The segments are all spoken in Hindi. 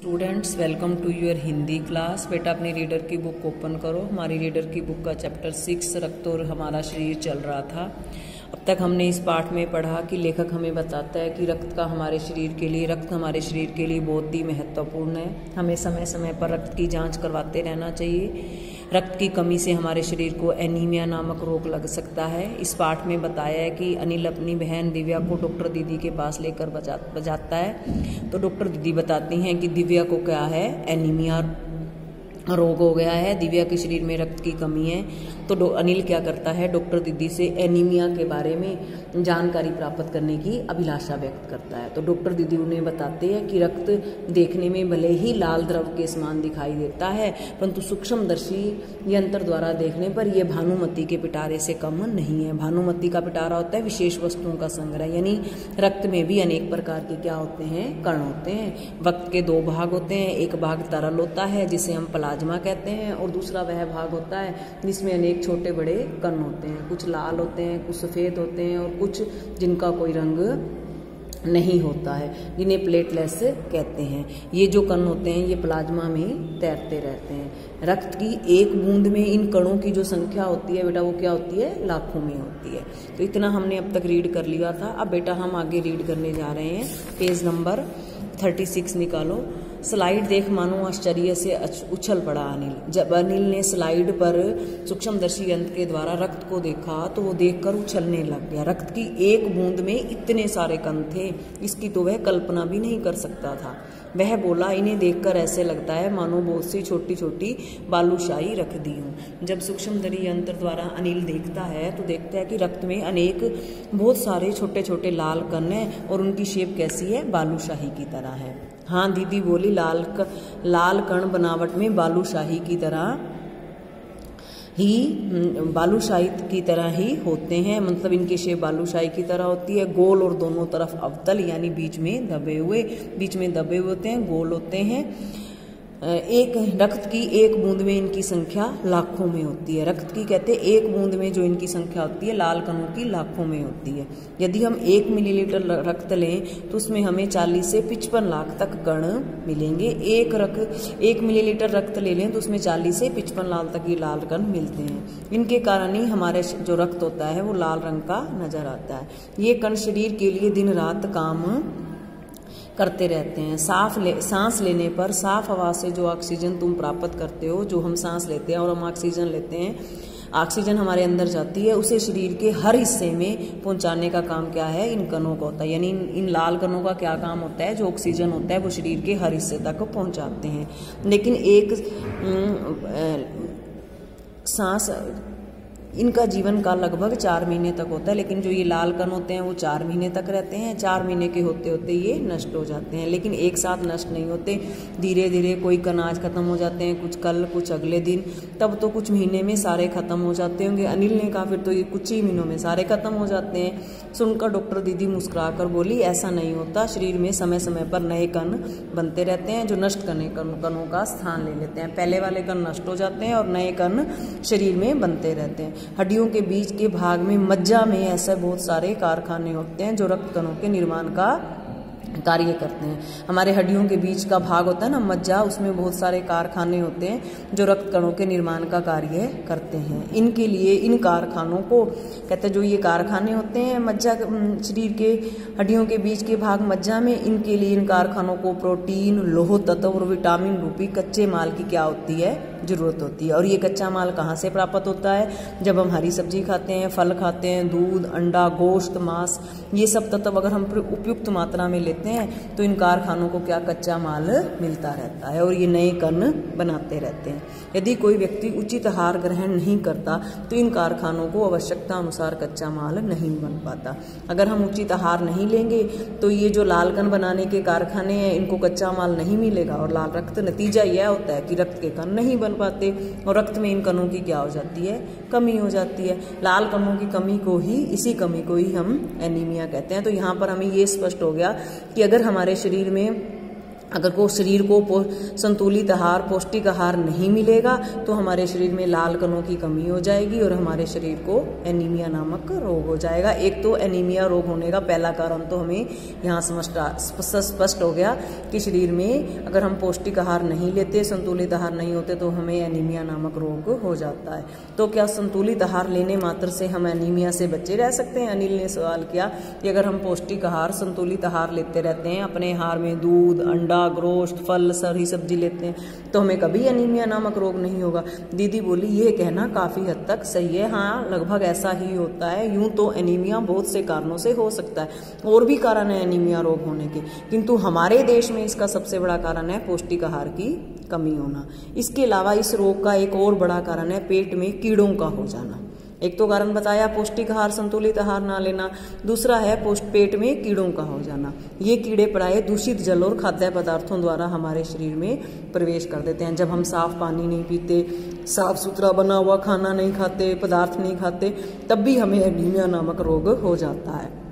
Students, welcome to your Hindi class. बेटा अपनी रीडर की बुक ओपन करो। हमारी रीडर की बुक का चैप्टर 6 रक्त और हमारा शरीर चल रहा था। अब तक हमने इस पाठ में पढ़ा कि लेखक हमें बताता है कि रक्त हमारे शरीर के लिए बहुत ही महत्वपूर्ण है। हमें समय समय पर रक्त की जांच करवाते रहना चाहिए। रक्त की कमी से हमारे शरीर को एनीमिया नामक रोग लग सकता है। इस पाठ में बताया है कि अनिल अपनी बहन दिव्या को डॉक्टर दीदी के पास लेकर बजाता है। तो डॉक्टर दीदी बताती हैं कि दिव्या को क्या है, एनीमिया रोग हो गया है, दिव्या के शरीर में रक्त की कमी है। तो अनिल क्या करता है, डॉक्टर दीदी से एनीमिया के बारे में जानकारी प्राप्त करने की अभिलाषा व्यक्त करता है। तो डॉक्टर दीदी उन्हें बताते हैं कि रक्त देखने में भले ही लाल द्रव के समान दिखाई देता है, परंतु सूक्ष्मदर्शी यंत्र द्वारा देखने पर यह भानुमति के पिटारे से कम नहीं है। भानुमति का पिटारा होता है विशेष वस्तुओं का संग्रह, यानी रक्त में भी अनेक प्रकार के क्या होते हैं, कण होते हैं। रक्त के दो भाग होते हैं, एक भाग तरल होता है जिसे हम प्लाज्मा कहते हैं, और दूसरा वह भाग होता है जिसमें अनेक छोटे बड़े कण होते हैं। कुछ लाल होते हैं, कुछ सफ़ेद होते हैं और कुछ जिनका कोई रंग नहीं होता है, जिन्हें प्लेटलेट्स कहते हैं। ये जो कण होते हैं ये प्लाज्मा में तैरते रहते हैं। रक्त की एक बूंद में इन कणों की जो संख्या होती है बेटा वो क्या होती है, लाखों में होती है। तो इतना हमने अब तक रीड कर लिया था। अब बेटा हम आगे रीड करने जा रहे हैं। पेज नंबर 36 निकालो। स्लाइड देख मानो आश्चर्य से उछल पड़ा अनिल। जब अनिल ने स्लाइड पर सूक्ष्मदर्शी यंत्र के द्वारा रक्त को देखा तो वो देखकर उछलने लग गया। रक्त की एक बूंद में इतने सारे कण थे, इसकी तो वह कल्पना भी नहीं कर सकता था। वह बोला, इन्हें देखकर ऐसे लगता है मानो बहुत सी छोटी छोटी बालूशाही रख दी हूँ। जब सूक्ष्मदर्शी यंत्र द्वारा अनिल देखता है तो देखता है कि रक्त में बहुत सारे छोटे छोटे लाल कण हैं और उनकी शेप कैसी है, बालूशाही की तरह है। हाँ दीदी बोली, लाल कण बनावट में बालूशाही की तरह ही होते हैं। मतलब इनकी शेप बालूशाही की तरह होती है, गोल और दोनों तरफ अवतल, यानी बीच में दबे हुए होते हैं, गोल होते हैं। रक्त की एक बूंद में इनकी संख्या लाखों में होती है। रक्त की कहते हैं एक बूंद में जो इनकी संख्या होती है लाल कणों की लाखों में होती है। यदि हम 1 मिलीलीटर रक्त लें तो उसमें हमें 40 से 55 लाख तक कण मिलेंगे। 1 मिलीलीटर रक्त ले लें तो उसमें 40 से 55 लाख तक ये लाल कण मिलते हैं। इनके कारण ही हमारे जो रक्त होता है वो लाल रंग का नजर आता है। ये कण शरीर के लिए दिन रात काम करते रहते हैं। सांस लेने पर साफ हवा से जो ऑक्सीजन तुम प्राप्त करते हो, जो हम सांस लेते हैं और हम ऑक्सीजन लेते हैं, ऑक्सीजन हमारे अंदर जाती है, उसे शरीर के हर हिस्से में पहुंचाने का काम क्या है, इन कणों का होता है। यानी इन लाल कणों का क्या काम होता है, जो ऑक्सीजन होता है वो शरीर के हर हिस्से तक पहुंचाते हैं। लेकिन इनका जीवन काल लगभग 4 महीने तक होता है, लेकिन जो ये लाल कण होते हैं वो 4 महीने तक रहते हैं। 4 महीने के होते होते ये नष्ट हो जाते हैं, लेकिन एक साथ नष्ट नहीं होते। धीरे धीरे कोई कण आज खत्म हो जाते हैं, कुछ कल, कुछ अगले दिन, तब तो कुछ महीने में सारे खत्म हो जाते होंगे। अनिल ने कहा फिर तो ये कुछ ही महीनों में सारे खत्म हो जाते हैं। सुनकर डॉक्टर दीदी मुस्कुरा कर बोली, ऐसा नहीं होता, शरीर में समय समय पर नए कण बनते रहते हैं जो नष्ट करने कणों का स्थान ले लेते हैं। पहले वाले कण नष्ट हो जाते हैं और नए कण शरीर में बनते रहते हैं। हड्डियों के बीच के भाग में मज्जा में ऐसे बहुत सारे कारखाने होते हैं जो रक्त कणों के निर्माण का कार्य करते हैं। हमारे हड्डियों के बीच का भाग होता है ना मज्जा, उसमें बहुत सारे कारखाने होते हैं जो रक्त कणों के निर्माण का कार्य करते हैं। इनके लिए इन कारखानों को कहते हैं, जो ये कारखाने होते हैं मज्जा, शरीर के हड्डियों के बीच के भाग मज्जा में, इनके लिए इन कारखानों को प्रोटीन, लौह तत्व और विटामिन रूपी कच्चे माल की क्या होती है, जरूरत होती है। और ये कच्चा माल कहाँ से प्राप्त होता है, जब हम हरी सब्जी खाते हैं, फल खाते हैं, दूध, अंडा, गोश्त, मांस, ये सब तत्व अगर हम उपयुक्त मात्रा में लेते हैं तो इन कारखानों को क्या कच्चा माल मिलता रहता है और ये नए कण बनाते रहते हैं। यदि कोई व्यक्ति उचित आहार ग्रहण नहीं करता तो इन कारखानों को आवश्यकता अनुसार कच्चा माल नहीं बन पाता। अगर हम उचित आहार नहीं लेंगे तो ये जो लाल कण बनाने के कारखाने हैं इनको कच्चा माल नहीं मिलेगा और लाल रक्त, नतीजा यह होता है कि रक्त के कण नहीं बन पाते और रक्त में इन कणों की क्या हो जाती है, कमी हो जाती है। लाल कणों की इसी कमी को ही हम एनीमिया कहते हैं। तो यहाँ पर हमें ये स्पष्ट हो गया कि अगर हमारे शरीर में अगर को शरीर को संतुलित आहार, पौष्टिक आहार नहीं मिलेगा तो हमारे शरीर में लाल कणों की कमी हो जाएगी और हमारे शरीर को एनीमिया नामक रोग हो जाएगा। एक तो एनीमिया रोग होने का पहला कारण तो हमें यहाँ स्पष्ट हो गया कि शरीर में अगर हम पौष्टिक आहार नहीं लेते, संतुलित आहार नहीं होते तो हमें एनीमिया नामक रोग हो जाता है। तो क्या संतुलित आहार लेने मात्र से हम एनीमिया से बचे रह सकते हैं? अनिल ने सवाल किया कि अगर हम पौष्टिक आहार, संतुलित आहार लेते रहते हैं, अपने आहार में दूध, अंडा, गोश्त, फल, हरी सब्जी लेते हैं तो हमें कभी एनीमिया नामक रोग नहीं होगा। दीदी बोली ये कहना काफी हद तक सही है। हाँ, लगभग ऐसा ही होता है। यूं तो एनीमिया बहुत से कारणों से हो सकता है, और भी कारण है एनीमिया रोग होने के, किंतु हमारे देश में इसका सबसे बड़ा कारण है पौष्टिक आहार की कमी होना। इसके अलावा इस रोग का एक और बड़ा कारण है पेट में कीड़ों का हो जाना। एक तो कारण बताया पौष्टिक आहार, संतुलित आहार ना लेना, दूसरा है पेट में कीड़ों का हो जाना। ये कीड़े प्राय दूषित जल और खाद्य पदार्थों द्वारा हमारे शरीर में प्रवेश कर देते हैं। जब हम साफ पानी नहीं पीते, साफ सुथरा बना हुआ खाना नहीं खाते, पदार्थ नहीं खाते, तब भी हमें एनीमिया नामक रोग हो जाता है।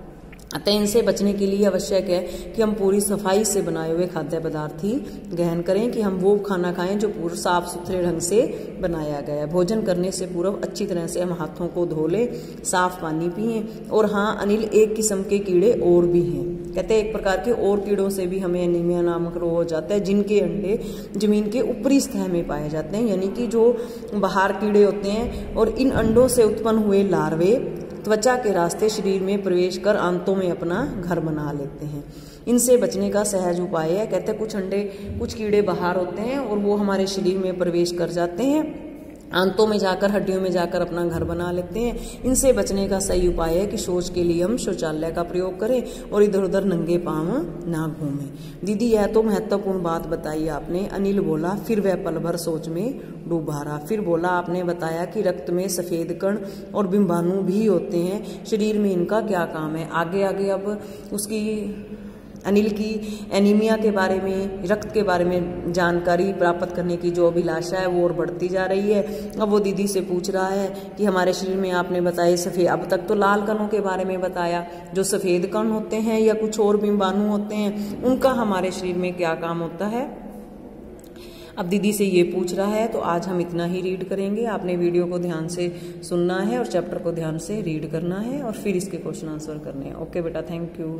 अतः इनसे बचने के लिए आवश्यक है कि हम पूरी सफाई से बनाए हुए खाद्य पदार्थ ही ग्रहण करें, कि हम वो खाना खाएं जो पूरा साफ सुथरे ढंग से बनाया गया है। भोजन करने से पूर्व अच्छी तरह से हम हाथों को धो लें, साफ पानी पिएं। और हाँ अनिल, एक किस्म के कीड़े और भी हैं, कहते हैं एक प्रकार के और कीड़ों से भी हमें एनीमिया नामक रोग हो जाता है, जिनके अंडे जमीन के ऊपरी सतह में पाए जाते हैं, यानी कि जो बाहर कीड़े होते हैं। और इन अंडों से उत्पन्न हुए लार्वे त्वचा के रास्ते शरीर में प्रवेश कर आंतों में अपना घर बना लेते हैं। इनसे बचने का सहज उपाय है, कहते हैं कुछ कीड़े बाहर होते हैं और वो हमारे शरीर में प्रवेश कर जाते हैं, आंतों में जाकर, हड्डियों में जाकर अपना घर बना लेते हैं। इनसे बचने का सही उपाय है कि शौच के लिए हम शौचालय का प्रयोग करें और इधर उधर नंगे पांव ना घूमें। दीदी यह तो महत्वपूर्ण बात बताई आपने। अनिल बोला, फिर वह पल भर सोच में डूबा रहा। फिर बोला, आपने बताया कि रक्त में सफेद कण और बिंबाणु भी होते हैं, शरीर में इनका क्या काम है? आगे आगे अब उसकी अनिल की एनीमिया के बारे में, रक्त के बारे में जानकारी प्राप्त करने की जो अभिलाषा है वो और बढ़ती जा रही है। अब वो दीदी से पूछ रहा है कि हमारे शरीर में आपने बताए सफ़ेद, अब तक तो लाल कणों के बारे में बताया, जो सफ़ेद कण होते हैं या कुछ और बिंबाणु होते हैं, उनका हमारे शरीर में क्या काम होता है? अब दीदी से ये पूछ रहा है। तो आज हम इतना ही रीड करेंगे। आपने वीडियो को ध्यान से सुनना है और चैप्टर को ध्यान से रीड करना है और फिर इसके क्वेश्चन आंसर करने हैं। ओके बेटा, थैंक यू।